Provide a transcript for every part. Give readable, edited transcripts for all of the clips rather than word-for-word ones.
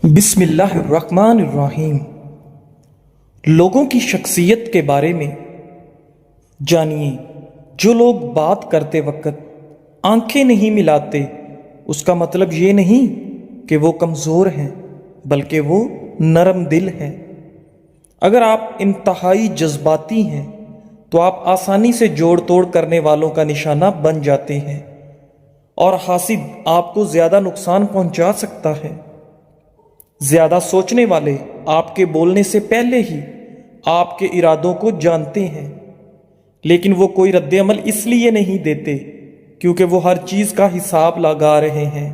بسم اللہ الرحمن الرحیم۔ لوگوں کی شخصیت کے بارے میں جانیے۔ جو لوگ بات کرتے وقت آنکھیں نہیں ملاتے، اس کا مطلب یہ نہیں کہ وہ کمزور ہیں، بلکہ وہ نرم دل ہیں۔ اگر آپ انتہائی جذباتی ہیں تو آپ آسانی سے جوڑ توڑ کرنے والوں کا نشانہ بن جاتے ہیں، اور حاسد آپ کو زیادہ نقصان پہنچا سکتا ہے۔ زیادہ سوچنے والے آپ کے بولنے سے پہلے ہی آپ کے ارادوں کو جانتے ہیں، لیکن وہ کوئی رد عمل اس لیے نہیں دیتے کیونکہ وہ ہر چیز کا حساب لگا رہے ہیں۔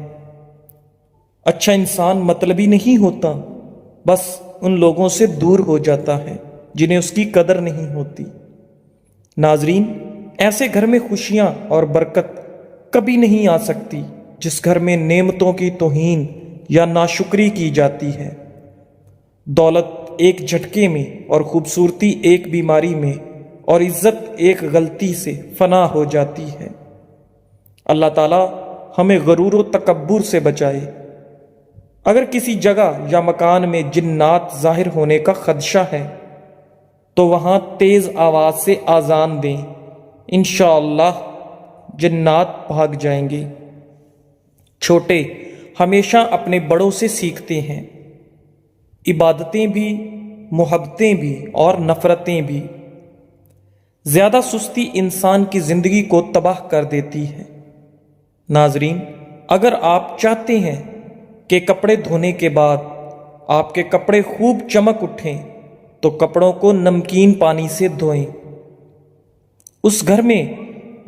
اچھا انسان مطلبی نہیں ہوتا، بس ان لوگوں سے دور ہو جاتا ہے جنہیں اس کی قدر نہیں ہوتی۔ ناظرین، ایسے گھر میں خوشیاں اور برکت کبھی نہیں آ سکتی جس گھر میں نعمتوں کی توہین یا ناشکری کی جاتی ہے۔ دولت ایک جھٹکے میں، اور خوبصورتی ایک بیماری میں، اور عزت ایک غلطی سے فنا ہو جاتی ہے۔ اللہ تعالیٰ ہمیں غرور و تکبر سے بچائے۔ اگر کسی جگہ یا مکان میں جنات ظاہر ہونے کا خدشہ ہے تو وہاں تیز آواز سے اذان دیں، انشاءاللہ جنات بھاگ جائیں گے۔ چھوٹے ہمیشہ اپنے بڑوں سے سیکھتے ہیں، عبادتیں بھی، محبتیں بھی اور نفرتیں بھی۔ زیادہ سستی انسان کی زندگی کو تباہ کر دیتی ہے۔ ناظرین، اگر آپ چاہتے ہیں کہ کپڑے دھونے کے بعد آپ کے کپڑے خوب چمک اٹھیں تو کپڑوں کو نمکین پانی سے دھوئیں۔ اس گھر میں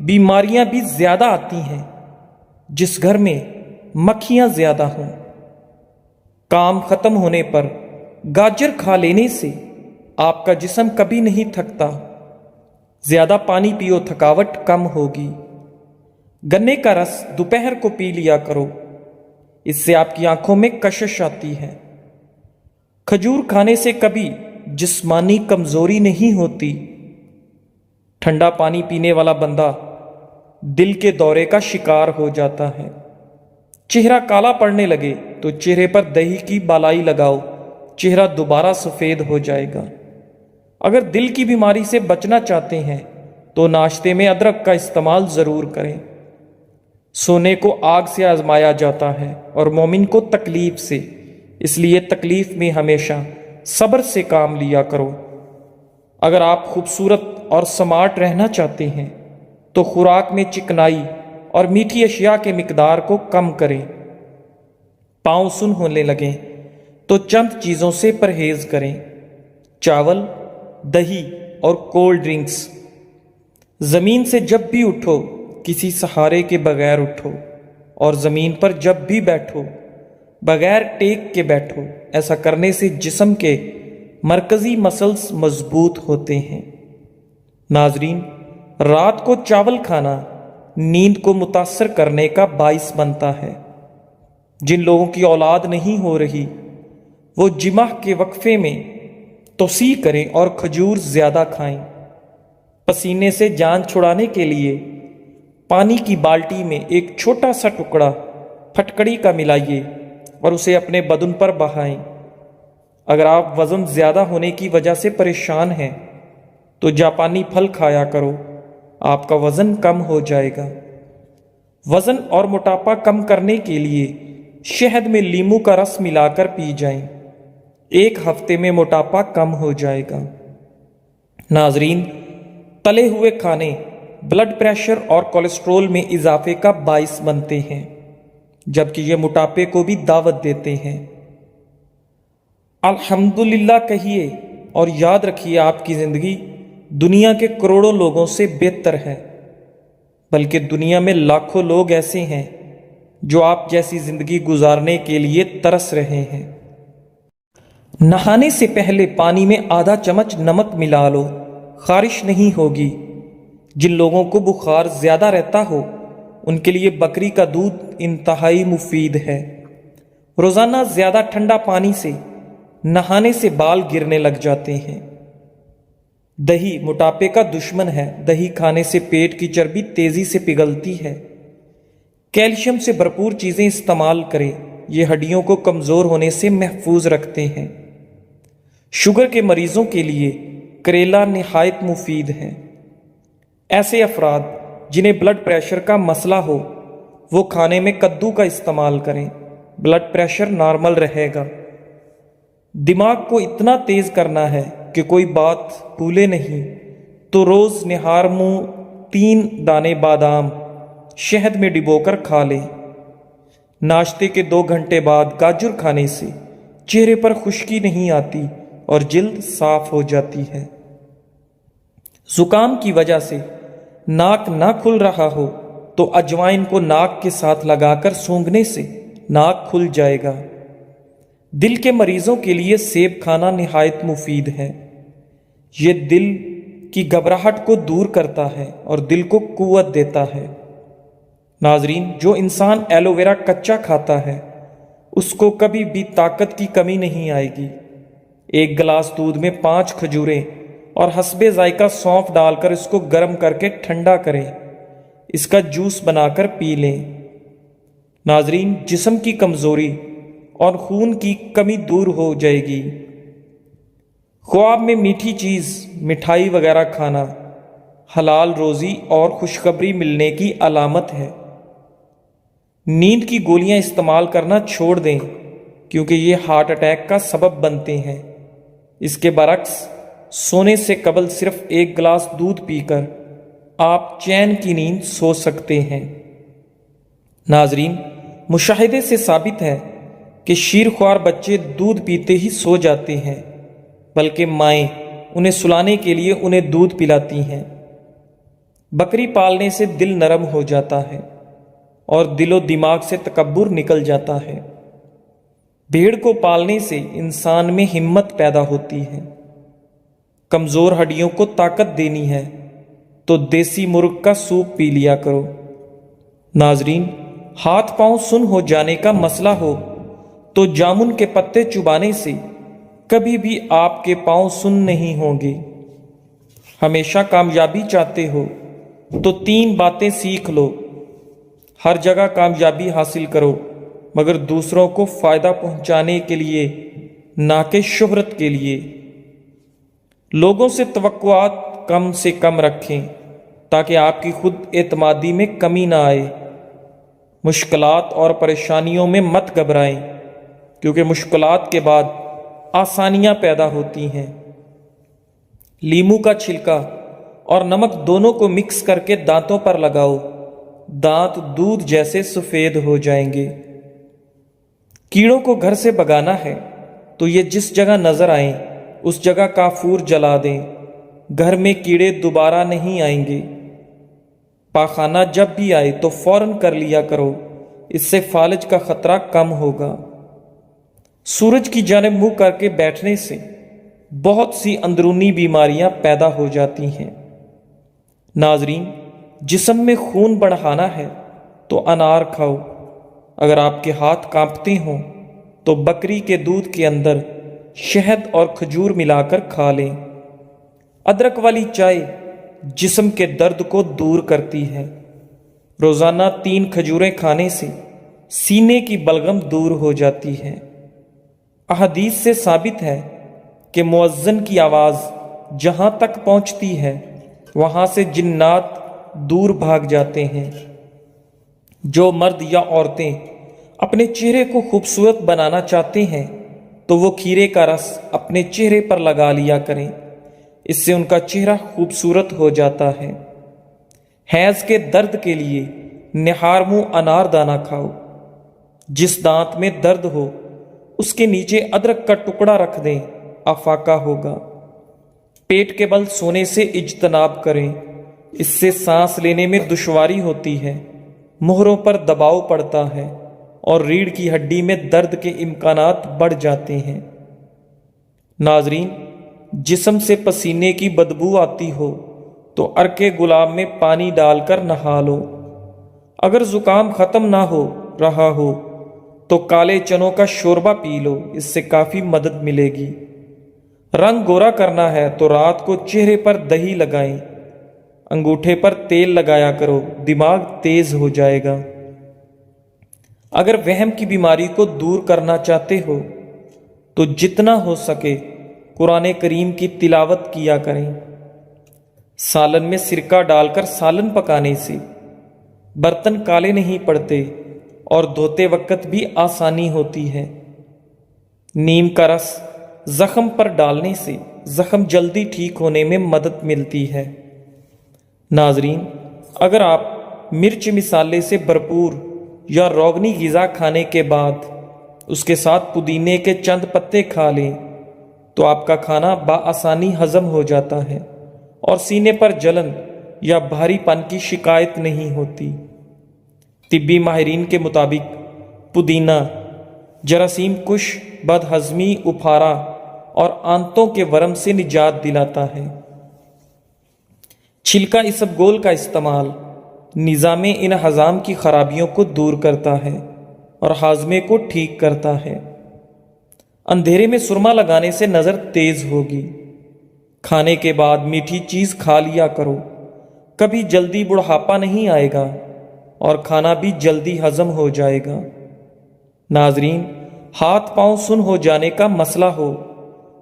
بیماریاں بھی زیادہ آتی ہیں جس گھر میں مکھیاں زیادہ ہوں۔ کام ختم ہونے پر گاجر کھا لینے سے آپ کا جسم کبھی نہیں تھکتا۔ زیادہ پانی پیو، تھکاوٹ کم ہوگی۔ گنے کا رس دوپہر کو پی لیا کرو، اس سے آپ کی آنکھوں میں کشش آتی ہے۔ کھجور کھانے سے کبھی جسمانی کمزوری نہیں ہوتی۔ ٹھنڈا پانی پینے والا بندہ دل کے دورے کا شکار ہو جاتا ہے۔ چہرہ کالا پڑنے لگے تو چہرے پر دہی کی بالائی لگاؤ، چہرہ دوبارہ سفید ہو جائے گا۔ اگر دل کی بیماری سے بچنا چاہتے ہیں تو ناشتے میں ادرک کا استعمال ضرور کریں۔ سونے کو آگ سے آزمایا جاتا ہے اور مومن کو تکلیف سے، اس لیے تکلیف میں ہمیشہ صبر سے کام لیا کرو۔ اگر آپ خوبصورت اور سمارٹ رہنا چاہتے ہیں تو خوراک میں چکنائی اور میٹھی اشیاء کے مقدار کو کم کریں۔ پاؤں سن ہونے لگیں تو چند چیزوں سے پرہیز کریں: چاول، دہی اور کولڈ ڈرنکس۔ زمین سے جب بھی اٹھو کسی سہارے کے بغیر اٹھو، اور زمین پر جب بھی بیٹھو بغیر ٹیک کے بیٹھو۔ ایسا کرنے سے جسم کے مرکزی مسلز مضبوط ہوتے ہیں۔ ناظرین، رات کو چاول کھانا نیند کو متاثر کرنے کا باعث بنتا ہے۔ جن لوگوں کی اولاد نہیں ہو رہی وہ جمعہ کے وقفے میں توسیع کریں اور کھجور زیادہ کھائیں۔ پسینے سے جان چھڑانے کے لیے پانی کی بالٹی میں ایک چھوٹا سا ٹکڑا پھٹکڑی کا ملائیے اور اسے اپنے بدن پر بہائیں۔ اگر آپ وزن زیادہ ہونے کی وجہ سے پریشان ہیں تو جاپانی پھل کھایا کرو، آپ کا وزن کم ہو جائے گا۔ وزن اور موٹاپا کم کرنے کے لیے شہد میں لیموں کا رس ملا کر پی جائیں، ایک ہفتے میں موٹاپا کم ہو جائے گا۔ ناظرین، تلے ہوئے کھانے بلڈ پریشر اور کولیسٹرول میں اضافے کا باعث بنتے ہیں، جبکہ یہ موٹاپے کو بھی دعوت دیتے ہیں۔ الحمدللہ کہیے اور یاد رکھیے، آپ کی زندگی دنیا کے کروڑوں لوگوں سے بہتر ہے، بلکہ دنیا میں لاکھوں لوگ ایسے ہیں جو آپ جیسی زندگی گزارنے کے لیے ترس رہے ہیں۔ نہانے سے پہلے پانی میں آدھا چمچ نمک ملا لو، خارش نہیں ہوگی۔ جن لوگوں کو بخار زیادہ رہتا ہو ان کے لیے بکری کا دودھ انتہائی مفید ہے۔ روزانہ زیادہ ٹھنڈا پانی سے نہانے سے بال گرنے لگ جاتے ہیں۔ دہی موٹاپے کا دشمن ہے۔ دہی کھانے سے پیٹ کی چربی تیزی سے پگھلتی ہے۔ کیلشیم سے بھرپور چیزیں استعمال کریں، یہ ہڈیوں کو کمزور ہونے سے محفوظ رکھتے ہیں۔ شوگر کے مریضوں کے لیے کریلا نہایت مفید ہے۔ ایسے افراد جنہیں بلڈ پریشر کا مسئلہ ہو وہ کھانے میں کدو کا استعمال کریں، بلڈ پریشر نارمل رہے گا۔ دماغ کو اتنا تیز کرنا ہے کہ کوئی بات بھولے نہیں تو روز نہار منہ 3 دانے بادام شہد میں ڈبو کر کھا لیں۔ ناشتے کے 2 گھنٹے بعد گاجر کھانے سے چہرے پر خشکی نہیں آتی اور جلد صاف ہو جاتی ہے۔ زکام کی وجہ سے ناک نہ کھل رہا ہو تو اجوائن کو ناک کے ساتھ لگا کر سونگھنے سے ناک کھل جائے گا۔ دل کے مریضوں کے لیے سیب کھانا نہایت مفید ہے۔ یہ دل کی گھبراہٹ کو دور کرتا ہے اور دل کو قوت دیتا ہے۔ ناظرین، جو انسان ایلو ویرا کچا کھاتا ہے اس کو کبھی بھی طاقت کی کمی نہیں آئے گی۔ 1 گلاس دودھ میں 5 کھجوریں اور حسب ذائقہ سونف ڈال کر اس کو گرم کر کے ٹھنڈا کریں، اس کا جوس بنا کر پی لیں۔ ناظرین، جسم کی کمزوری اور خون کی کمی دور ہو جائے گی۔ خواب میں میٹھی چیز، مٹھائی وغیرہ کھانا حلال روزی اور خوشخبری ملنے کی علامت ہے۔ نیند کی گولیاں استعمال کرنا چھوڑ دیں کیونکہ یہ ہارٹ اٹیک کا سبب بنتے ہیں۔ اس کے برعکس سونے سے قبل صرف 1 گلاس دودھ پی کر آپ چین کی نیند سو سکتے ہیں۔ ناظرین، مشاہدے سے ثابت ہے کہ شیرخوار بچے دودھ پیتے ہی سو جاتے ہیں، بلکہ مائیں انہیں سلانے کے لیے انہیں دودھ پلاتی ہیں۔ بکری پالنے سے دل نرم ہو جاتا ہے اور دل و دماغ سے تکبر نکل جاتا ہے۔ بھیڑ کو پالنے سے انسان میں ہمت پیدا ہوتی ہے۔ کمزور ہڈیوں کو طاقت دینی ہے تو دیسی مرغ کا سوپ پی لیا کرو۔ ناظرین، ہاتھ پاؤں سن ہو جانے کا مسئلہ ہو تو جامن کے پتے چبانے سے کبھی بھی آپ کے پاؤں سن نہیں ہوں گے۔ ہمیشہ کامیابی چاہتے ہو تو 3 باتیں سیکھ لو۔ ہر جگہ کامیابی حاصل کرو مگر دوسروں کو فائدہ پہنچانے کے لیے، نہ کہ شہرت کے لیے۔ لوگوں سے توقعات کم سے کم رکھیں تاکہ آپ کی خود اعتمادی میں کمی نہ آئے۔ مشکلات اور پریشانیوں میں مت گھبرائیں کیونکہ مشکلات کے بعد آسانیاں پیدا ہوتی ہیں۔ لیموں کا چھلکا اور نمک دونوں کو مکس کر کے دانتوں پر لگاؤ، دانت دودھ جیسے سفید ہو جائیں گے۔ کیڑوں کو گھر سے بھگانا ہے تو یہ جس جگہ نظر آئیں اس جگہ کافور جلا دیں، گھر میں کیڑے دوبارہ نہیں آئیں گے۔ پاخانہ جب بھی آئے تو فوراً کر لیا کرو، اس سے فالج کا خطرہ کم ہوگا۔ سورج کی جانب منہ کر کے بیٹھنے سے بہت سی اندرونی بیماریاں پیدا ہو جاتی ہیں۔ ناظرین، جسم میں خون بڑھانا ہے تو انار کھاؤ۔ اگر آپ کے ہاتھ کانپتے ہوں تو بکری کے دودھ کے اندر شہد اور کھجور ملا کر کھا لیں۔ ادرک والی چائے جسم کے درد کو دور کرتی ہے۔ روزانہ 3 کھجوریں کھانے سے سینے کی بلغم دور ہو جاتی ہے۔ احادیث سے ثابت ہے کہ مؤذن کی آواز جہاں تک پہنچتی ہے وہاں سے جنات دور بھاگ جاتے ہیں۔ جو مرد یا عورتیں اپنے چہرے کو خوبصورت بنانا چاہتے ہیں تو وہ کھیرے کا رس اپنے چہرے پر لگا لیا کریں، اس سے ان کا چہرہ خوبصورت ہو جاتا ہے۔ حیض کے درد کے لیے نہار منہ انار دانہ کھاؤ۔ جس دانت میں درد ہو اس کے نیچے ادرک کا ٹکڑا رکھ دیں، افاقہ ہوگا۔ پیٹ کے بل سونے سے اجتناب کریں، اس سے سانس لینے میں دشواری ہوتی ہے، مہروں پر دباؤ پڑتا ہے اور ریڑھ کی ہڈی میں درد کے امکانات بڑھ جاتے ہیں۔ ناظرین، جسم سے پسینے کی بدبو آتی ہو تو عرق گلاب میں پانی ڈال کر نہا لو۔ اگر زکام ختم نہ ہو رہا ہو تو کالے چنوں کا شوربہ پی لو، اس سے کافی مدد ملے گی۔ رنگ گورا کرنا ہے تو رات کو چہرے پر دہی لگائیں، انگوٹھے پر تیل لگایا کرو، دماغ تیز ہو جائے گا۔ اگر وہم کی بیماری کو دور کرنا چاہتے ہو تو جتنا ہو سکے قرآن کریم کی تلاوت کیا کریں۔ سالن میں سرکہ ڈال کر سالن پکانے سے برتن کالے نہیں پڑتے اور دھوتے وقت بھی آسانی ہوتی ہے۔ نیم کا رس زخم پر ڈالنے سے زخم جلدی ٹھیک ہونے میں مدد ملتی ہے۔ ناظرین، اگر آپ مرچ مسالے سے بھرپور یا روغنی غذا کھانے کے بعد اس کے ساتھ پودینے کے چند پتے کھا لیں تو آپ کا کھانا بآسانی ہضم ہو جاتا ہے اور سینے پر جلن یا بھاری پن کی شکایت نہیں ہوتی۔ طبی ماہرین کے مطابق پودینہ جراثیم کش، بد ہضمی، اپھارا اور آنتوں کے ورم سے نجات دلاتا ہے۔ چھلکا اسبگول کا استعمال نظام انہضام کی خرابیوں کو دور کرتا ہے اور ہاضمے کو ٹھیک کرتا ہے۔ اندھیرے میں سرما لگانے سے نظر تیز ہوگی۔ کھانے کے بعد میٹھی چیز کھا لیا کرو، کبھی جلدی بڑھاپا نہیں آئے گا اور کھانا بھی جلدی ہضم ہو جائے گا۔ ناظرین، ہاتھ پاؤں سن ہو جانے کا مسئلہ ہو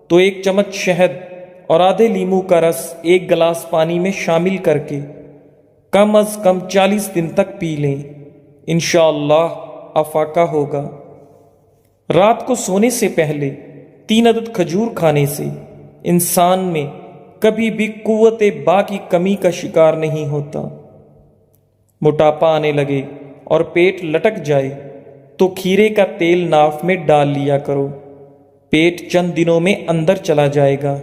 تو ایک چمچ شہد اور آدھے لیموں کا رس ایک گلاس پانی میں شامل کر کے کم از کم 40 دن تک پی لیں، انشاءاللہ افاقہ ہوگا۔ رات کو سونے سے پہلے 3 عدد کھجور کھانے سے انسان میں کبھی بھی قوت با کی کمی کا شکار نہیں ہوتا۔ موٹاپا آنے لگے اور پیٹ لٹک جائے تو کھیرے کا تیل ناف میں ڈال لیا کرو، پیٹ چند دنوں میں اندر چلا جائے گا۔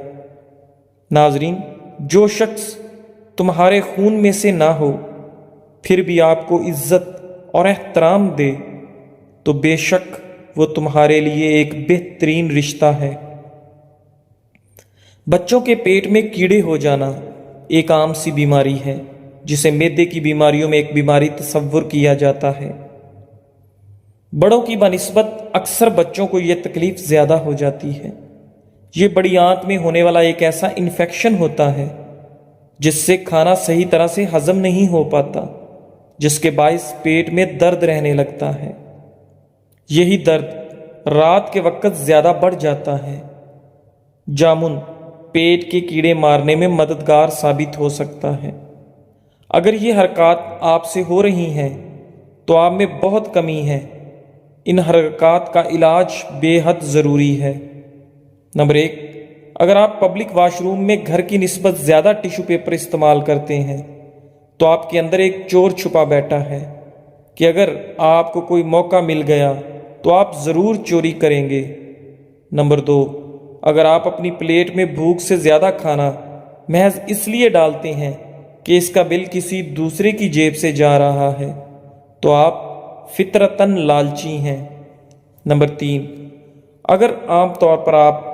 ناظرین، جو شخص تمہارے خون میں سے نہ ہو پھر بھی آپ کو عزت اور احترام دے تو بے شک وہ تمہارے لیے ایک بہترین رشتہ ہے۔ بچوں کے پیٹ میں کیڑے ہو جانا ایک عام سی بیماری ہے جسے معدے کی بیماریوں میں ایک بیماری تصور کیا جاتا ہے۔ بڑوں کی بنسبت اکثر بچوں کو یہ تکلیف زیادہ ہو جاتی ہے۔ یہ بڑی آنت میں ہونے والا ایک ایسا انفیکشن ہوتا ہے جس سے کھانا صحیح طرح سے ہضم نہیں ہو پاتا، جس کے باعث پیٹ میں درد رہنے لگتا ہے۔ یہی درد رات کے وقت زیادہ بڑھ جاتا ہے۔ جامن پیٹ کے کیڑے مارنے میں مددگار ثابت ہو سکتا ہے۔ اگر یہ حرکات آپ سے ہو رہی ہیں تو آپ میں بہت کمی ہے۔ ان حرکات کا علاج بے حد ضروری ہے۔ نمبر 1، اگر آپ پبلک واش روم میں گھر کی نسبت زیادہ ٹیشو پیپر استعمال کرتے ہیں تو آپ کے اندر ایک چور چھپا بیٹھا ہے کہ اگر آپ کو کوئی موقع مل گیا تو آپ ضرور چوری کریں گے۔ نمبر 2، اگر آپ اپنی پلیٹ میں بھوک سے زیادہ کھانا محض اس لیے ڈالتے ہیں کہ اس کا بل کسی دوسرے کی جیب سے جا رہا ہے تو آپ فطرتاً لالچی ہیں۔ نمبر 3، اگر عام طور پر آپ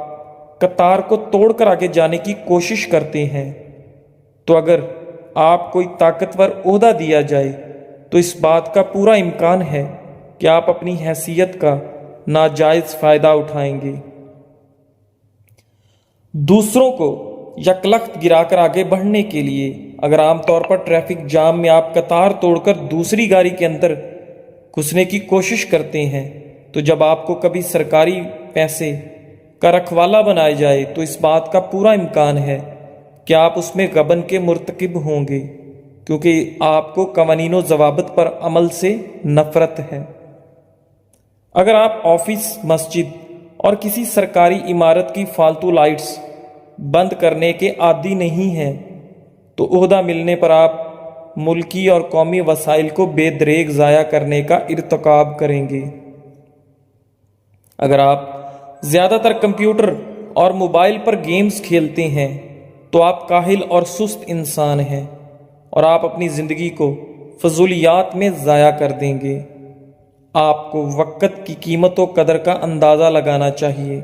قطار کو توڑ کر آگے جانے کی کوشش کرتے ہیں تو اگر آپ کوئی طاقتور عہدہ دیا جائے تو اس بات کا پورا امکان ہے کہ آپ اپنی حیثیت کا ناجائز فائدہ اٹھائیں گے۔ دوسروں کو یکلخت گرا کر آگے بڑھنے کے لیے اگر عام طور پر ٹریفک جام میں آپ قطار توڑ کر دوسری گاڑی کے اندر گھسنے کی کوشش کرتے ہیں تو جب آپ کو کبھی سرکاری پیسے کا رکھوالا بنایا جائے تو اس بات کا پورا امکان ہے کہ آپ اس میں غبن کے مرتکب ہوں گے، کیونکہ آپ کو قوانین و ضوابط پر عمل سے نفرت ہے۔ اگر آپ آفس، مسجد اور کسی سرکاری عمارت کی فالتو لائٹس بند کرنے کے عادی نہیں ہیں تو عہدہ ملنے پر آپ ملکی اور قومی وسائل کو بے دریغ ضائع کرنے کا ارتکاب کریں گے۔ اگر آپ زیادہ تر کمپیوٹر اور موبائل پر گیمز کھیلتے ہیں تو آپ کاہل اور سست انسان ہیں اور آپ اپنی زندگی کو فضولیات میں ضائع کر دیں گے۔ آپ کو وقت کی قیمت و قدر کا اندازہ لگانا چاہیے۔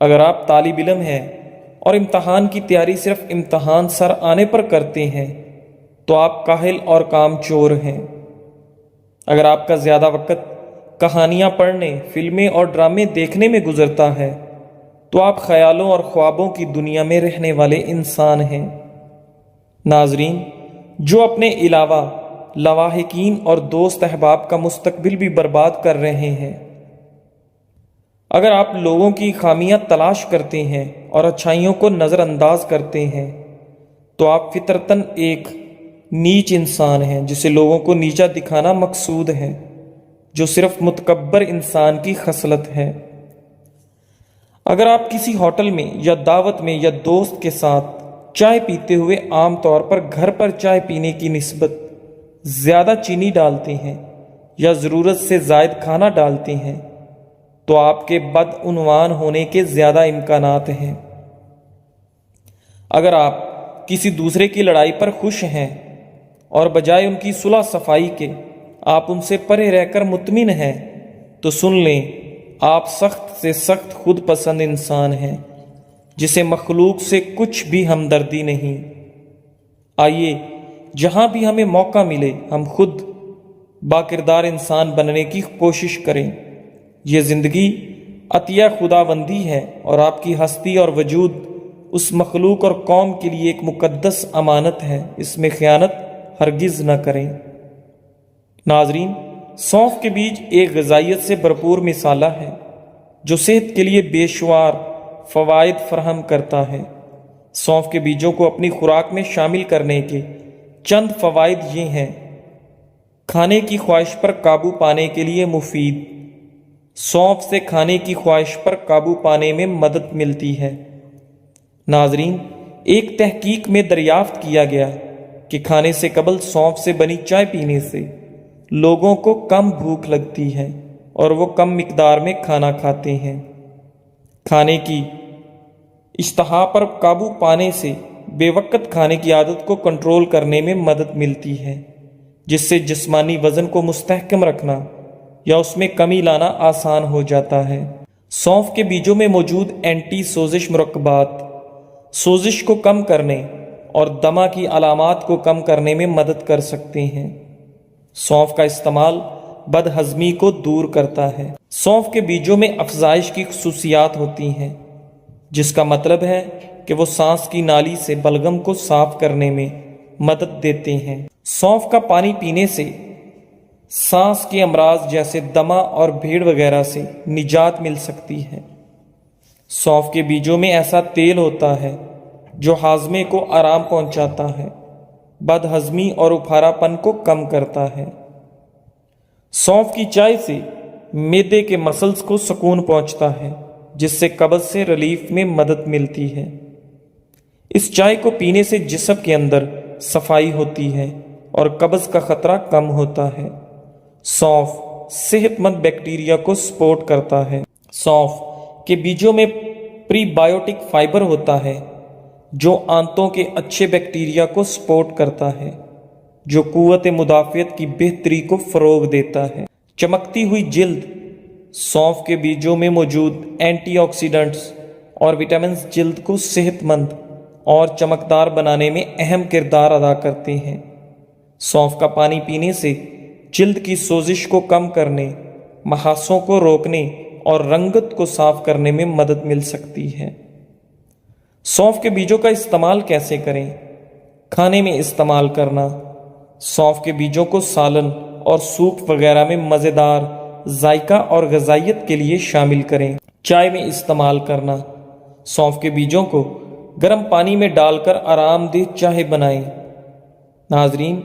اگر آپ طالب علم ہیں اور امتحان کی تیاری صرف امتحان سر آنے پر کرتے ہیں تو آپ کاہل اور کام چور ہیں۔ اگر آپ کا زیادہ وقت کہانیاں پڑھنے، فلمیں اور ڈرامے دیکھنے میں گزرتا ہے تو آپ خیالوں اور خوابوں کی دنیا میں رہنے والے انسان ہیں۔ ناظرین، جو اپنے علاوہ لواحقین اور دوست احباب کا مستقبل بھی برباد کر رہے ہیں۔ اگر آپ لوگوں کی خامیاں تلاش کرتے ہیں اور اچھائیوں کو نظر انداز کرتے ہیں تو آپ فطرتاً ایک نیچ انسان ہیں جسے لوگوں کو نیچا دکھانا مقصود ہے، جو صرف متکبر انسان کی خصلت ہے۔ اگر آپ کسی ہوٹل میں یا دعوت میں یا دوست کے ساتھ چائے پیتے ہوئے عام طور پر گھر پر چائے پینے کی نسبت زیادہ چینی ڈالتے ہیں یا ضرورت سے زائد کھانا ڈالتے ہیں تو آپ کے بدعنوان ہونے کے زیادہ امکانات ہیں۔ اگر آپ کسی دوسرے کی لڑائی پر خوش ہیں اور بجائے ان کی صلح صفائی کے آپ ان سے پرے رہ کر مطمئن ہیں تو سن لیں، آپ سخت سے سخت خود پسند انسان ہیں جسے مخلوق سے کچھ بھی ہمدردی نہیں۔ آئیے جہاں بھی ہمیں موقع ملے ہم خود باکردار انسان بننے کی کوشش کریں۔ یہ زندگی عطیہ خداوندی ہے اور آپ کی ہستی اور وجود اس مخلوق اور قوم کے لیے ایک مقدس امانت ہے، اس میں خیانت ہرگز نہ کریں۔ ناظرین، سونف کے بیج ایک غذائیت سے بھرپور مسالہ ہے جو صحت کے لیے بے شمار فوائد فراہم کرتا ہے۔ سونف کے بیجوں کو اپنی خوراک میں شامل کرنے کے چند فوائد یہ ہیں: کھانے کی خواہش پر قابو پانے کے لیے مفید۔ سونف سے کھانے کی خواہش پر قابو پانے میں مدد ملتی ہے۔ ناظرین، ایک تحقیق میں دریافت کیا گیا کہ کھانے سے قبل سونف سے بنی چائے پینے سے لوگوں کو کم بھوک لگتی ہے اور وہ کم مقدار میں کھانا کھاتے ہیں۔ کھانے کی اشتہا پر قابو پانے سے بے وقت کھانے کی عادت کو کنٹرول کرنے میں مدد ملتی ہے، جس سے جسمانی وزن کو مستحکم رکھنا یا اس میں کمی لانا آسان ہو جاتا ہے۔ سونف کے بیجوں میں موجود اینٹی سوزش مرکبات سوزش کو کم کرنے اور دمہ کی علامات کو کم کرنے میں مدد کر سکتے ہیں۔ سونف کا استعمال بد ہضمی کو دور کرتا ہے۔ سونف کے بیجوں میں افزائش کی خصوصیات ہوتی ہیں، جس کا مطلب ہے کہ وہ سانس کی نالی سے بلغم کو صاف کرنے میں مدد دیتے ہیں۔ سونف کا پانی پینے سے سانس کے امراض جیسے دمہ اور بھیڑ وغیرہ سے نجات مل سکتی ہے۔ سونف کے بیجوں میں ایسا تیل ہوتا ہے جو ہاضمے کو آرام پہنچاتا ہے، بد ہضمی اور اپھارا پن کو کم کرتا ہے۔ سونف کی چائے سے معدے کے مسلز کو سکون پہنچتا ہے، جس سے قبض سے ریلیف میں مدد ملتی ہے۔ اس چائے کو پینے سے جسم کے اندر صفائی ہوتی ہے اور قبض کا خطرہ کم ہوتا ہے۔ سونف صحت مند بیکٹیریا کو سپورٹ کرتا ہے۔ سونف کے بیجوں میں پری بائیوٹک فائبر ہوتا ہے جو آنتوں کے اچھے بیکٹیریا کو سپورٹ کرتا ہے، جو قوت مدافعت کی بہتری کو فروغ دیتا ہے۔ چمکتی ہوئی جلد۔ سونف کے بیجوں میں موجود اینٹی آکسیڈنٹس اور وٹامنز جلد کو صحت مند اور چمکدار بنانے میں اہم کردار ادا کرتے ہیں۔ سونف کا پانی پینے سے جلد کی سوزش کو کم کرنے، محاسوں کو روکنے اور رنگت کو صاف کرنے میں مدد مل سکتی ہے۔ سونف کے بیجوں کا استعمال کیسے کریں؟ کھانے میں استعمال کرنا۔ سونف کے بیجوں کو سالن اور سوپ وغیرہ میں مزیدار ذائقہ اور غذائیت کے لیے شامل کریں۔ چائے میں استعمال کرنا۔ سونف کے بیجوں کو گرم پانی میں ڈال کر آرام دہ چائے بنائیں۔ ناظرین،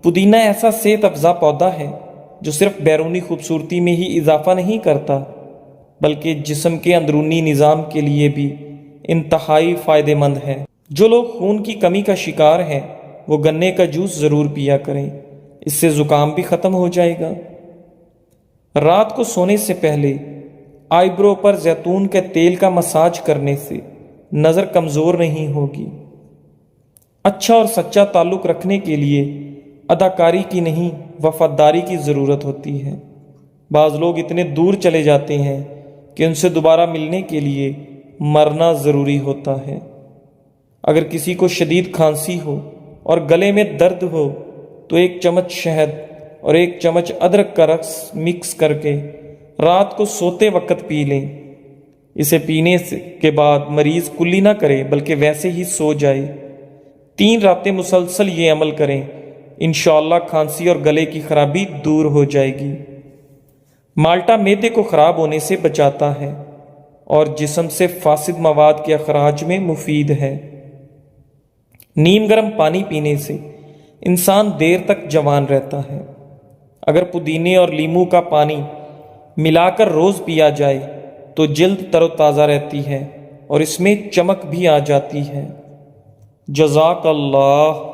پودینہ ایسا صحت افزا پودا ہے جو صرف بیرونی خوبصورتی میں ہی اضافہ نہیں کرتا بلکہ جسم کے اندرونی نظام کے لیے بھی انتہائی فائدہ مند ہے۔ جو لوگ خون کی کمی کا شکار ہیں وہ گنے کا جوس ضرور پیا کریں، اس سے زکام بھی ختم ہو جائے گا۔ رات کو سونے سے پہلے آئی برو پر زیتون کے تیل کا مساج کرنے سے نظر کمزور نہیں ہوگی۔ اچھا اور سچا تعلق رکھنے کے لیے اداکاری کی نہیں، وفاداری کی ضرورت ہوتی ہے۔ بعض لوگ اتنے دور چلے جاتے ہیں کہ ان سے دوبارہ ملنے کے لیے مرنا ضروری ہوتا ہے۔ اگر کسی کو شدید کھانسی ہو اور گلے میں درد ہو تو 1 چمچ شہد اور 1 چمچ ادرک کا رس مکس کر کے رات کو سوتے وقت پی لیں۔ اسے پینے کے بعد مریض کلی نہ کرے بلکہ ویسے ہی سو جائے۔ 3 راتیں مسلسل یہ عمل کریں انشاءاللہ کھانسی اور گلے کی خرابی دور ہو جائے گی۔ مالٹا معدے کو خراب ہونے سے بچاتا ہے اور جسم سے فاسد مواد کے اخراج میں مفید ہے۔ نیم گرم پانی پینے سے انسان دیر تک جوان رہتا ہے۔ اگر پودینے اور لیموں کا پانی ملا کر روز پیا جائے تو جلد تر و تازہ رہتی ہے اور اس میں چمک بھی آ جاتی ہے۔ جزاک اللہ۔